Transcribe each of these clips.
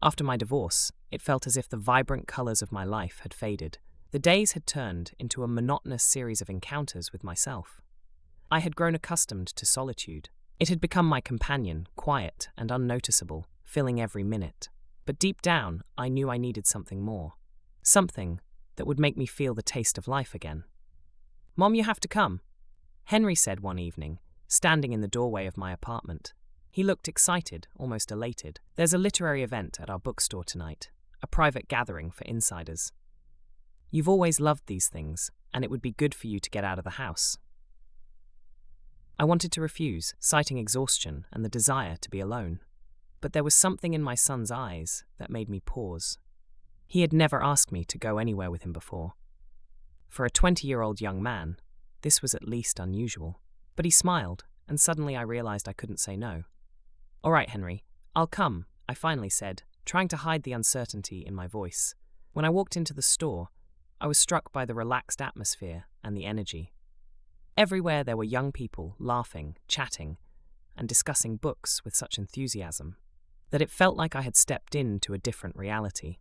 After my divorce, it felt as if the vibrant colors of my life had faded. The days had turned into a monotonous series of encounters with myself. I had grown accustomed to solitude. It had become my companion, quiet and unnoticeable, filling every minute. But deep down, I knew I needed something more. Something that would make me feel the taste of life again. "Mom, you have to come," Henry said one evening, standing in the doorway of my apartment. He looked excited, almost elated. "There's a literary event at our bookstore tonight, a private gathering for insiders. You've always loved these things, and it would be good for you to get out of the house." I wanted to refuse, citing exhaustion and the desire to be alone. But there was something in my son's eyes that made me pause. He had never asked me to go anywhere with him before. For a 20-year-old young man, this was at least unusual. But he smiled, and suddenly I realized I couldn't say no. "All right, Henry, I'll come," I finally said, trying to hide the uncertainty in my voice. When I walked into the store, I was struck by the relaxed atmosphere and the energy. Everywhere there were young people laughing, chatting, and discussing books with such enthusiasm that it felt like I had stepped into a different reality.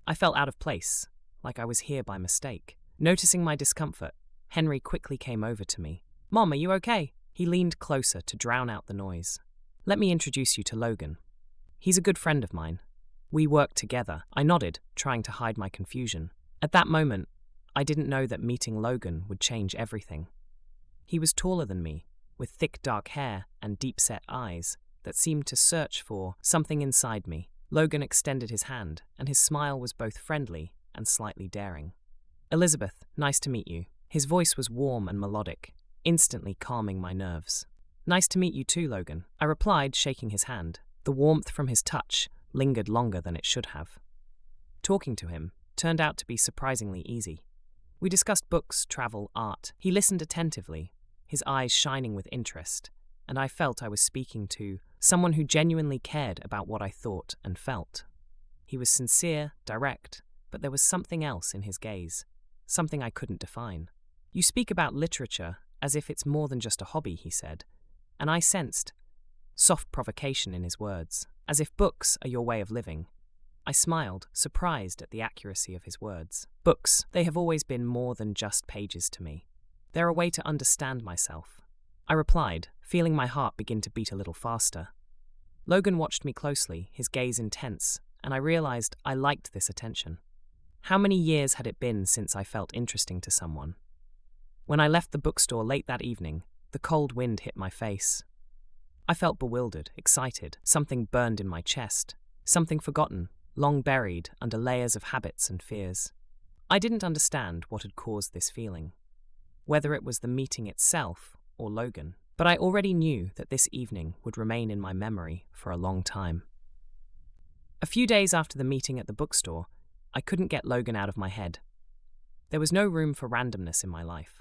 I felt out of place, like I was here by mistake. Noticing my discomfort, Henry quickly came over to me. "Mom, are you okay?" He leaned closer to drown out the noise. "Let me introduce you to Logan. He's a good friend of mine. We work together." I nodded, trying to hide my confusion. At that moment, I didn't know that meeting Logan would change everything. He was taller than me, with thick dark hair and deep-set eyes that seemed to search for something inside me. Logan extended his hand, and his smile was both friendly and slightly daring. "Elizabeth, nice to meet you." His voice was warm and melodic, instantly calming my nerves. "Nice to meet you too, Logan," I replied, shaking his hand. The warmth from his touch lingered longer than it should have. Talking to him turned out to be surprisingly easy. We discussed books, travel, art. He listened attentively, his eyes shining with interest, and I felt I was speaking to someone who genuinely cared about what I thought and felt. He was sincere, direct, but there was something else in his gaze, something I couldn't define. "You speak about literature as if it's more than just a hobby," he said, and I sensed soft provocation in his words, as if books are your way of living. I smiled, surprised at the accuracy of his words. Books, they have always been more than just pages to me. They're a way to understand myself, I replied, feeling my heart begin to beat a little faster. Logan watched me closely, his gaze intense, and I realized I liked this attention. How many years had it been since I felt interesting to someone? When I left the bookstore late that evening, the cold wind hit my face. I felt bewildered, excited. Something burned in my chest, something forgotten, long buried under layers of habits and fears. I didn't understand what had caused this feeling, whether it was the meeting itself or Logan, but I already knew that this evening would remain in my memory for a long time. A few days after the meeting at the bookstore, I couldn't get Logan out of my head. There was no room for randomness in my life.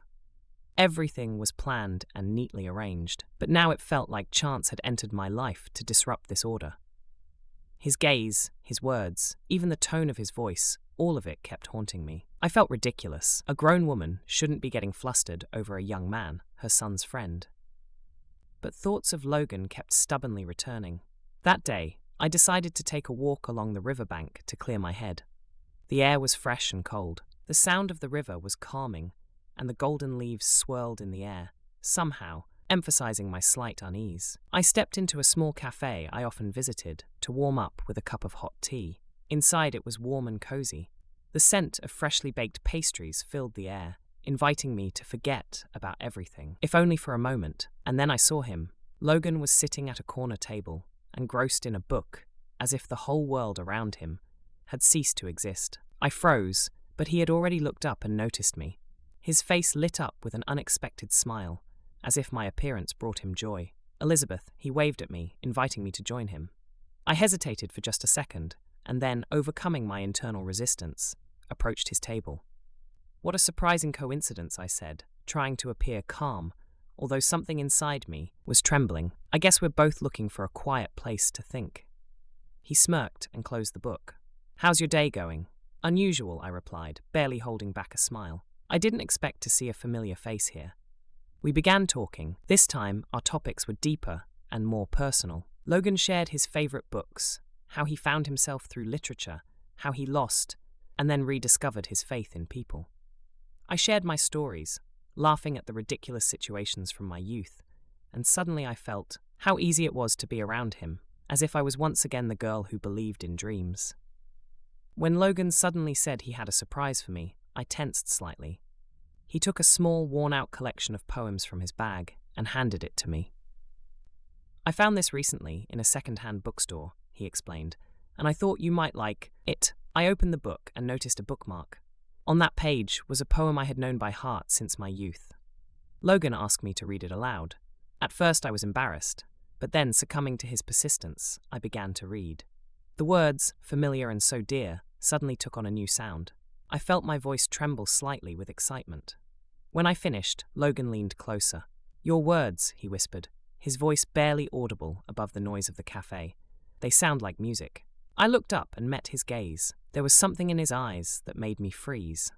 Everything was planned and neatly arranged, but now it felt like chance had entered my life to disrupt this order. His gaze, his words, even the tone of his voice, all of it kept haunting me. I felt ridiculous. A grown woman shouldn't be getting flustered over a young man, her son's friend. But thoughts of Logan kept stubbornly returning. That day, I decided to take a walk along the riverbank to clear my head. The air was fresh and cold. The sound of the river was calming, and the golden leaves swirled in the air, somehow emphasizing my slight unease. I stepped into a small cafe I often visited to warm up with a cup of hot tea. Inside it was warm and cozy. The scent of freshly baked pastries filled the air, inviting me to forget about everything, if only for a moment. And then I saw him. Logan was sitting at a corner table, engrossed in a book, as if the whole world around him had ceased to exist. I froze, but he had already looked up and noticed me. His face lit up with an unexpected smile, as if my appearance brought him joy. "Elizabeth," he waved at me, inviting me to join him. I hesitated for just a second, and then, overcoming my internal resistance, approached his table. "What a surprising coincidence," I said, trying to appear calm, although something inside me was trembling. "I guess we're both looking for a quiet place to think." He smirked and closed the book. "How's your day going?" "Unusual," I replied, barely holding back a smile. I didn't expect to see a familiar face here. We began talking. This time, our topics were deeper and more personal. Logan shared his favorite books, how he found himself through literature, how he lost and then rediscovered his faith in people. I shared my stories, laughing at the ridiculous situations from my youth, and suddenly I felt how easy it was to be around him, as if I was once again the girl who believed in dreams. When Logan suddenly said he had a surprise for me, I tensed slightly. He took a small, worn-out collection of poems from his bag and handed it to me. "I found this recently in a second-hand bookstore," he explained, "and I thought you might like it." I opened the book and noticed a bookmark. On that page was a poem I had known by heart since my youth. Logan asked me to read it aloud. At first I was embarrassed, but then, succumbing to his persistence, I began to read. The words, familiar and so dear, suddenly took on a new sound. I felt my voice tremble slightly with excitement. When I finished, Logan leaned closer. "Your words," he whispered, his voice barely audible above the noise of the cafe. "They sound like music." I looked up and met his gaze. There was something in his eyes that made me freeze.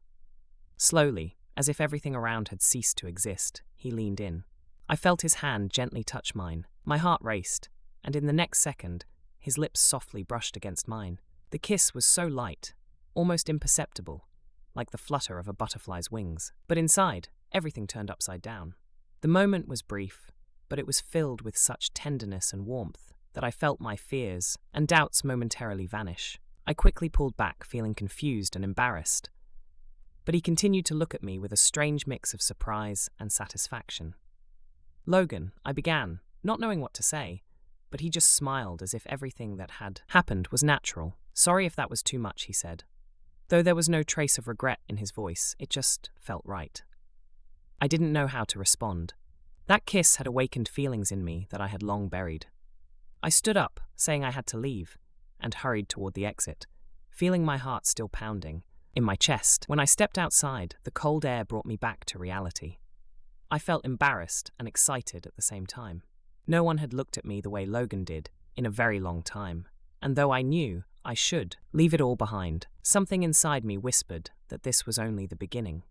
Slowly, as if everything around had ceased to exist, he leaned in. I felt his hand gently touch mine. My heart raced, and in the next second, his lips softly brushed against mine. The kiss was so light, almost imperceptible, like the flutter of a butterfly's wings. But inside, everything turned upside down. The moment was brief, but it was filled with such tenderness and warmth that I felt my fears and doubts momentarily vanish. I quickly pulled back, feeling confused and embarrassed. But he continued to look at me with a strange mix of surprise and satisfaction. "Logan," I began, not knowing what to say, but he just smiled as if everything that had happened was natural. "Sorry if that was too much," he said. Though there was no trace of regret in his voice, it just felt right. I didn't know how to respond. That kiss had awakened feelings in me that I had long buried. I stood up, saying I had to leave, and hurried toward the exit, feeling my heart still pounding in my chest. When I stepped outside, the cold air brought me back to reality. I felt embarrassed and excited at the same time. No one had looked at me the way Logan did in a very long time, and though I knew I should leave it all behind, something inside me whispered that this was only the beginning.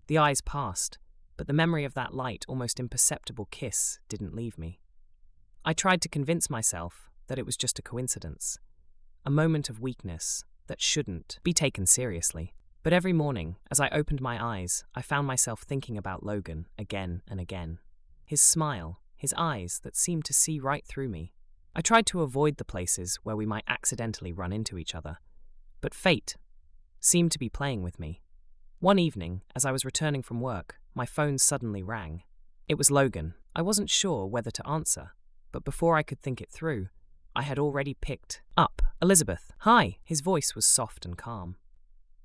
The eyes passed, but the memory of that light, almost imperceptible kiss didn't leave me. I tried to convince myself that it was just a coincidence, a moment of weakness that shouldn't be taken seriously. But every morning, as I opened my eyes, I found myself thinking about Logan again and again. His smile, his eyes that seemed to see right through me. I tried to avoid the places where we might accidentally run into each other, but fate seemed to be playing with me. One evening, as I was returning from work, my phone suddenly rang. It was Logan. I wasn't sure whether to answer, but before I could think it through, I had already picked up. "Elizabeth." "Hi." His voice was soft and calm.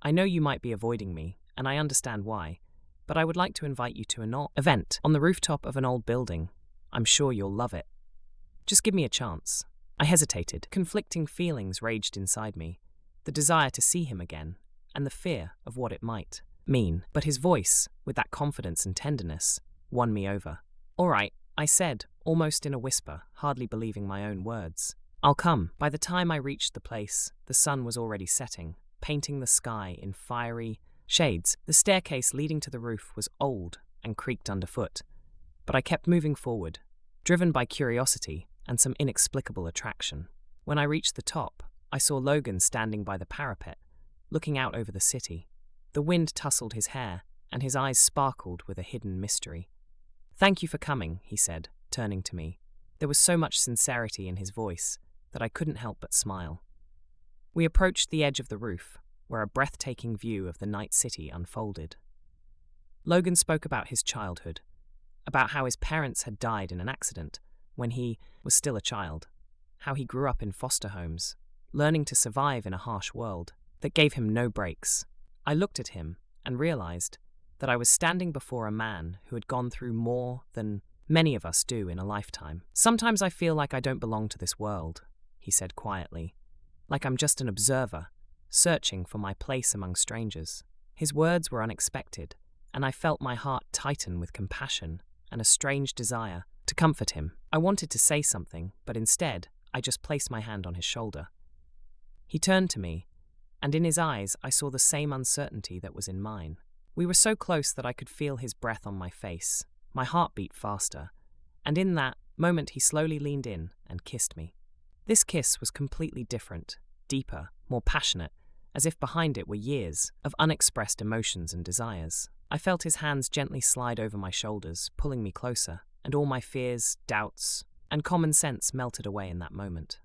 "I know you might be avoiding me, and I understand why, but I would like to invite you to an event on the rooftop of an old building. I'm sure you'll love it. Just give me a chance." I hesitated. Conflicting feelings raged inside me, the desire to see him again, and the fear of what it might mean. But his voice, with that confidence and tenderness, won me over. "All right," I said, almost in a whisper, hardly believing my own words. "I'll come." By the time I reached the place, the sun was already setting, painting the sky in fiery shades. The staircase leading to the roof was old and creaked underfoot, but I kept moving forward, driven by curiosity and some inexplicable attraction. When I reached the top, I saw Logan standing by the parapet, looking out over the city. The wind tousled his hair, and his eyes sparkled with a hidden mystery. "Thank you for coming," he said, turning to me. There was so much sincerity in his voice that I couldn't help but smile. We approached the edge of the roof, where a breathtaking view of the night city unfolded. Logan spoke about his childhood, about how his parents had died in an accident when he was still a child, how he grew up in foster homes, learning to survive in a harsh world that gave him no breaks. I looked at him and realized that I was standing before a man who had gone through more than many of us do in a lifetime. "Sometimes I feel like I don't belong to this world," he said quietly, "like I'm just an observer, searching for my place among strangers." His words were unexpected, and I felt my heart tighten with compassion and a strange desire to comfort him. I wanted to say something, but instead, I just placed my hand on his shoulder. He turned to me, and in his eyes I saw the same uncertainty that was in mine. We were so close that I could feel his breath on my face. My heart beat faster, and in that moment he slowly leaned in and kissed me. This kiss was completely different, deeper, more passionate, as if behind it were years of unexpressed emotions and desires. I felt his hands gently slide over my shoulders, pulling me closer, and all my fears, doubts, and common sense melted away in that moment.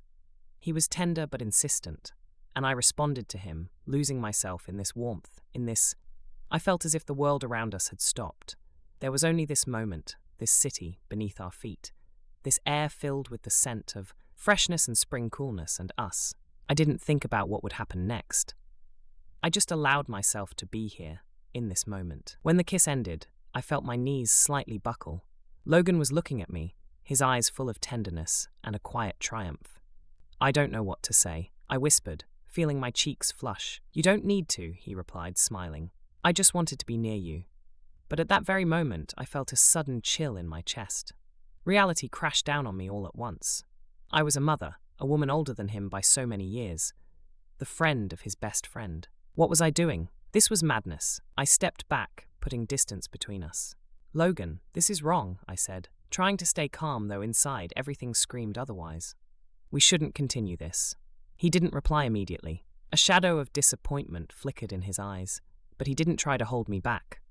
He was tender but insistent, and I responded to him, losing myself in this warmth, in this. I felt as if the world around us had stopped. There was only this moment, this city beneath our feet, this air filled with the scent of freshness and spring coolness, and us. I didn't think about what would happen next. I just allowed myself to be here, in this moment. When the kiss ended, I felt my knees slightly buckle. Logan was looking at me, his eyes full of tenderness and a quiet triumph. "I don't know what to say," I whispered, feeling my cheeks flush. "You don't need to," he replied, smiling. "I just wanted to be near you." But at that very moment, I felt a sudden chill in my chest. Reality crashed down on me all at once. I was a mother, a woman older than him by so many years, the friend of his best friend. What was I doing? This was madness. I stepped back, putting distance between us. "Logan, this is wrong," I said, trying to stay calm though inside everything screamed otherwise. "We shouldn't continue this." He didn't reply immediately. A shadow of disappointment flickered in his eyes, but he didn't try to hold me back.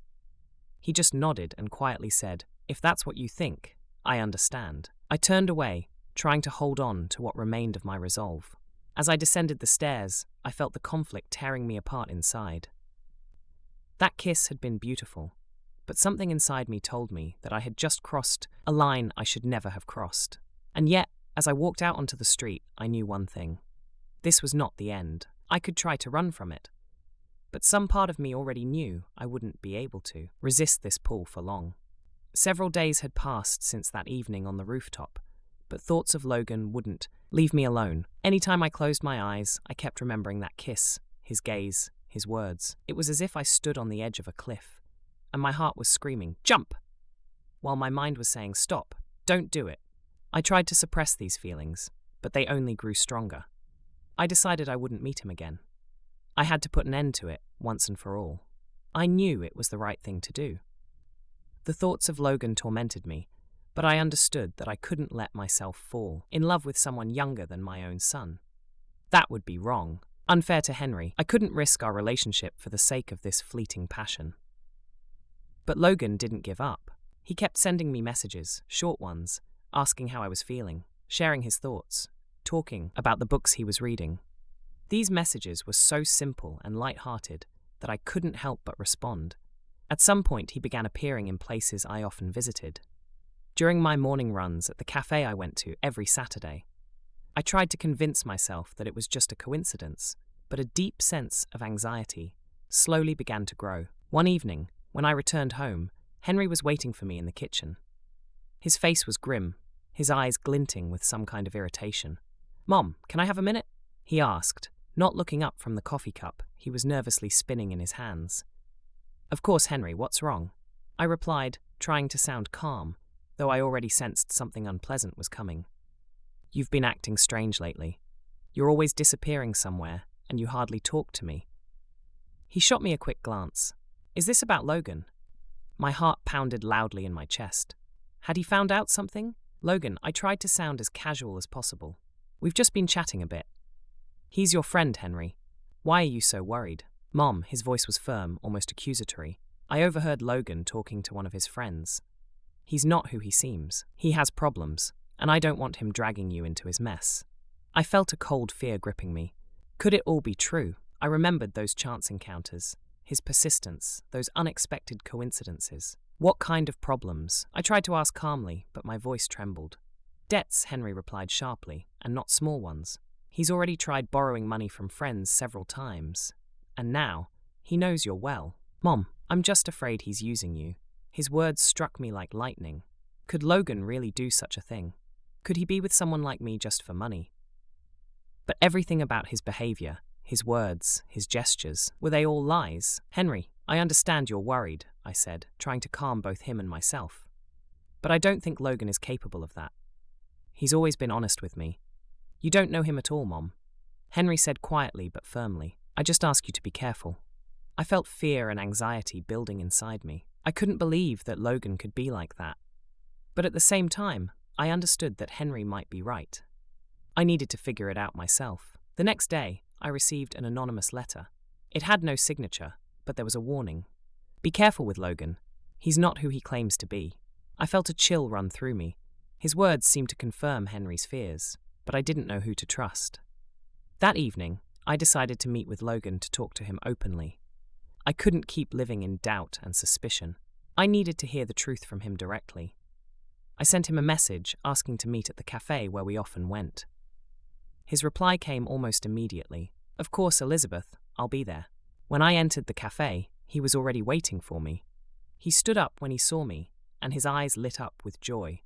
He just nodded and quietly said, "If that's what you think, I understand." I turned away, trying to hold on to what remained of my resolve. As I descended the stairs, I felt the conflict tearing me apart inside. That kiss had been beautiful, but something inside me told me that I had just crossed a line I should never have crossed. And yet, as I walked out onto the street, I knew one thing. This was not the end. I could try to run from it, but some part of me already knew I wouldn't be able to resist this pull for long. Several days had passed since that evening on the rooftop, but thoughts of Logan wouldn't leave me alone. Anytime I closed my eyes, I kept remembering that kiss, his gaze, his words. It was as if I stood on the edge of a cliff, and my heart was screaming, "Jump!" while my mind was saying, "Stop, don't do it." I tried to suppress these feelings, but they only grew stronger. I decided I wouldn't meet him again. I had to put an end to it, once and for all. I knew it was the right thing to do. The thoughts of Logan tormented me, but I understood that I couldn't let myself fall in love with someone younger than my own son. That would be wrong, unfair to Henry. I couldn't risk our relationship for the sake of this fleeting passion. But Logan didn't give up. He kept sending me messages, short ones, asking how I was feeling, sharing his thoughts, talking about the books he was reading. These messages were so simple and light-hearted that I couldn't help but respond. At some point, he began appearing in places I often visited. During my morning runs at the cafe I went to every Saturday, I tried to convince myself that it was just a coincidence, but a deep sense of anxiety slowly began to grow. One evening, when I returned home, Henry was waiting for me in the kitchen. His face was grim, his eyes glinting with some kind of irritation. "Mom, can I have a minute?" he asked, not looking up from the coffee cup he was nervously spinning in his hands. "Of course, Henry, what's wrong?" I replied, trying to sound calm, though I already sensed something unpleasant was coming. "You've been acting strange lately. You're always disappearing somewhere, and you hardly talk to me." He shot me a quick glance. "Is this about Logan?" My heart pounded loudly in my chest. Had he found out something? "Logan," I tried to sound as casual as possible. "We've just been chatting a bit." "He's your friend, Henry. Why are you so worried?" "Mom," his voice was firm, almost accusatory. "I overheard Logan talking to one of his friends. He's not who he seems. He has problems, and I don't want him dragging you into his mess." I felt a cold fear gripping me. Could it all be true? I remembered those chance encounters, his persistence, those unexpected coincidences. What kind of problems? I tried to ask calmly, but my voice trembled. "Debts," Henry replied sharply, "and not small ones. He's already tried borrowing money from friends several times. And now, he knows you're well." "Mom, I'm just afraid he's using you." His words struck me like lightning. Could Logan really do such a thing? Could he be with someone like me just for money? But everything about his behavior, his words, his gestures, were they all lies? "Henry, I understand you're worried," I said, trying to calm both him and myself. "But I don't think Logan is capable of that. He's always been honest with me." "You don't know him at all, Mom," Henry said quietly but firmly. "I just ask you to be careful." I felt fear and anxiety building inside me. I couldn't believe that Logan could be like that. But at the same time, I understood that Henry might be right. I needed to figure it out myself. The next day, I received an anonymous letter. It had no signature, but there was a warning. Be careful with Logan. He's not who he claims to be. I felt a chill run through me. His words seemed to confirm Henry's fears, but I didn't know who to trust. That evening, I decided to meet with Logan to talk to him openly. I couldn't keep living in doubt and suspicion. I needed to hear the truth from him directly. I sent him a message asking to meet at the cafe where we often went. His reply came almost immediately. Of course, Elizabeth, I'll be there. When I entered the cafe, he was already waiting for me. He stood up when he saw me, and his eyes lit up with joy.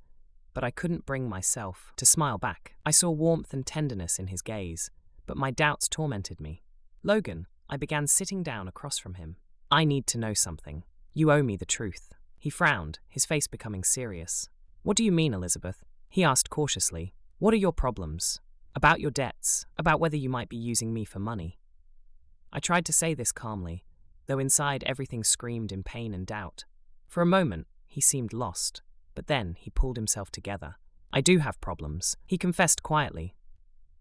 But I couldn't bring myself to smile back. I saw warmth and tenderness in his gaze, but my doubts tormented me. Logan, I began sitting down across from him. I need to know something. You owe me the truth. He frowned, his face becoming serious. What do you mean, Elizabeth? He asked cautiously. What are your problems? About your debts, about whether you might be using me for money. I tried to say this calmly, though inside everything screamed in pain and doubt. For a moment, he seemed lost, but then he pulled himself together. I do have problems, he confessed quietly.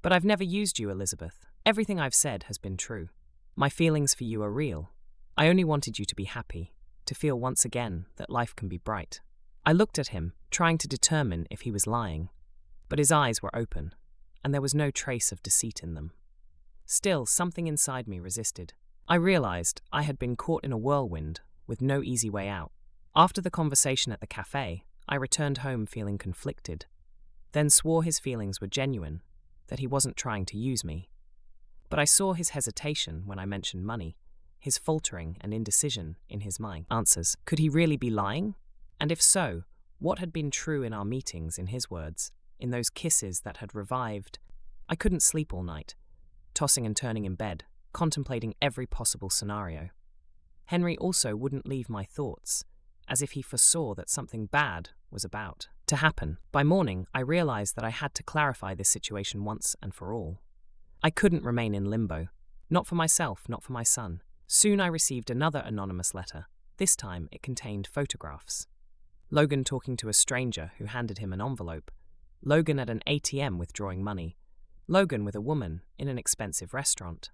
But I've never used you, Elizabeth. Everything I've said has been true. My feelings for you are real. I only wanted you to be happy, to feel once again that life can be bright. I looked at him, trying to determine if he was lying, but his eyes were open, and there was no trace of deceit in them. Still, something inside me resisted. I realized I had been caught in a whirlwind with no easy way out. After the conversation at the cafe, I returned home feeling conflicted, then swore his feelings were genuine, that he wasn't trying to use me. But I saw his hesitation when I mentioned money, his faltering and indecision in his mind. Answers. Could he really be lying? And if so, what had been true in our meetings, in his words, in those kisses that had revived? I couldn't sleep all night, tossing and turning in bed, contemplating every possible scenario. Henry also wouldn't leave my thoughts, as if he foresaw that something bad was about to happen. By morning, I realized that I had to clarify this situation once and for all. I couldn't remain in limbo, not for myself, not for my son. Soon I received another anonymous letter. This time it contained photographs. Logan talking to a stranger who handed him an envelope. Logan at an ATM withdrawing money. Logan with a woman in an expensive restaurant.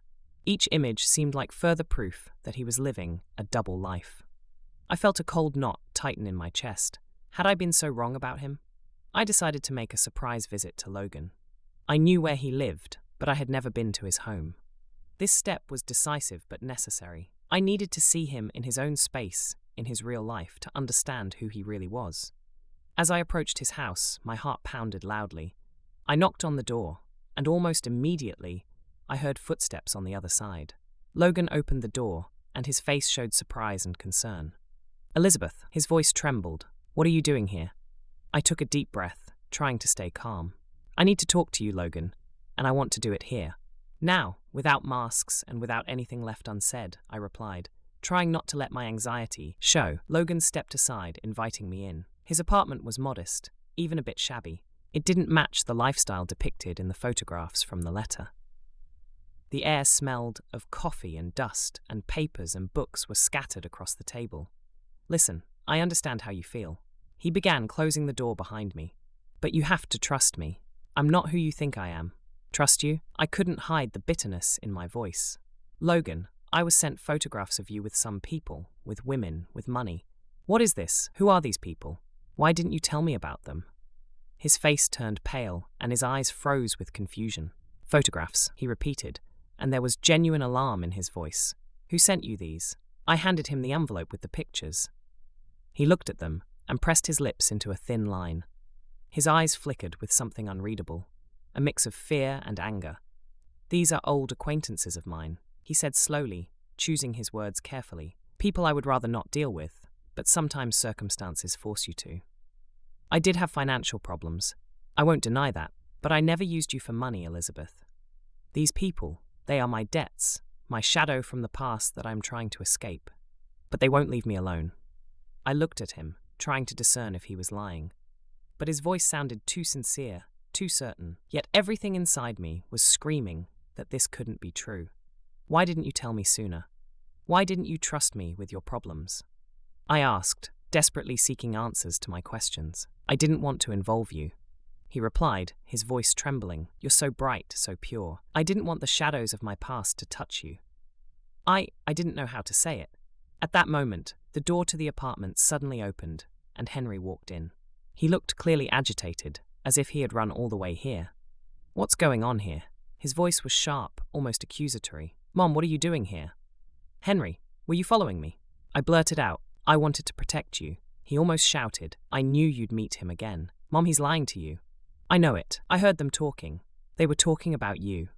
Each image seemed like further proof that he was living a double life. I felt a cold knot tighten in my chest. Had I been so wrong about him? I decided to make a surprise visit to Logan. I knew where he lived, but I had never been to his home. This step was decisive but necessary. I needed to see him in his own space, in his real life, to understand who he really was. As I approached his house, my heart pounded loudly. I knocked on the door, and almost immediately, I heard footsteps on the other side. Logan opened the door, and his face showed surprise and concern. Elizabeth, his voice trembled. What are you doing here? I took a deep breath, trying to stay calm. I need to talk to you, Logan, and I want to do it here. Now, without masks and without anything left unsaid, I replied, trying not to let my anxiety show. Logan stepped aside, inviting me in. His apartment was modest, even a bit shabby. It didn't match the lifestyle depicted in the photographs from the letter. The air smelled of coffee and dust, and papers and books were scattered across the table. Listen, I understand how you feel. He began, closing the door behind me. But you have to trust me. I'm not who you think I am. Trust you? I couldn't hide the bitterness in my voice. Logan, I was sent photographs of you with some people, with women, with money. What is this? Who are these people? Why didn't you tell me about them? His face turned pale, and his eyes froze with confusion. Photographs, he repeated, and there was genuine alarm in his voice. Who sent you these? I handed him the envelope with the pictures. He looked at them and pressed his lips into a thin line. His eyes flickered with something unreadable, a mix of fear and anger. These are old acquaintances of mine, he said slowly, choosing his words carefully. People I would rather not deal with, but sometimes circumstances force you to. I did have financial problems. I won't deny that, but I never used you for money, Elizabeth. These people, they are my debts, my shadow from the past that I am trying to escape. But they won't leave me alone. I looked at him, trying to discern if he was lying. But his voice sounded too sincere, too certain, yet everything inside me was screaming that this couldn't be true. Why didn't you tell me sooner? Why didn't you trust me with your problems? I asked, desperately seeking answers to my questions. I didn't want to involve you. he replied, his voice trembling. You're so bright, so pure. I didn't want the shadows of my past to touch you. I didn't know how to say it. At that moment, the door to the apartment suddenly opened, and Henry walked in. He looked clearly agitated, as if he had run all the way here. What's going on here? His voice was sharp, almost accusatory. Mom, what are you doing here? Henry, were you following me? I blurted out. I wanted to protect you. He almost shouted. I knew you'd meet him again. Mom, he's lying to you. I know it. I heard them talking. They were talking about you.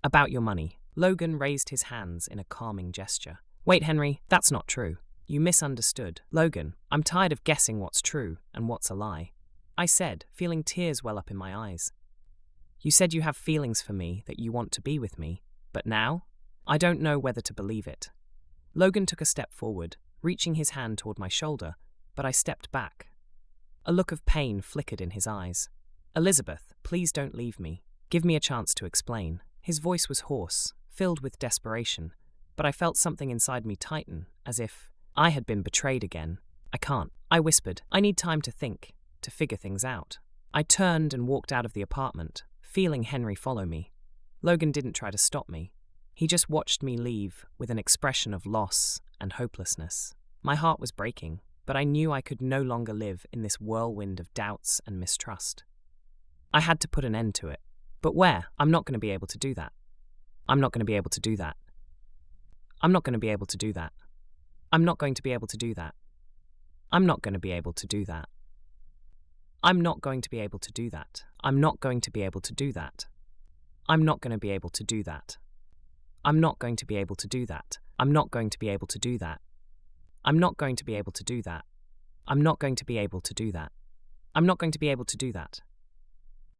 About your money. Logan raised his hands in a calming gesture. Wait, Henry, that's not true. You misunderstood. Logan, I'm tired of guessing what's true and what's a lie. I said, feeling tears well up in my eyes. You said you have feelings for me, that you want to be with me, but now? I don't know whether to believe it. Logan took a step forward, reaching his hand toward my shoulder, but I stepped back. A look of pain flickered in his eyes. Elizabeth, please don't leave me. Give me a chance to explain. His voice was hoarse, filled with desperation, but I felt something inside me tighten, as if I had been betrayed again. I can't. I whispered. I need time to think, to figure things out. I turned and walked out of the apartment, feeling Henry follow me. Logan didn't try to stop me. He just watched me leave with an expression of loss and hopelessness. My heart was breaking, but I knew I could no longer live in this whirlwind of doubts and mistrust. I had to put an end to it. But where? I'm not going to be able to do that. I'm not going to be able to do that. I'm not going to be able to do that. I'm not going to be able to do that. I'm not going to be able to do that. I'm not going to be able to do that. I'm not going to be able to do that. I'm not going to be able to do that. I'm not going to be able to do that. I'm not going to be able to do that. I'm not going to be able to do that. I'm not going to be able to do that. I'm not going to be able to do that.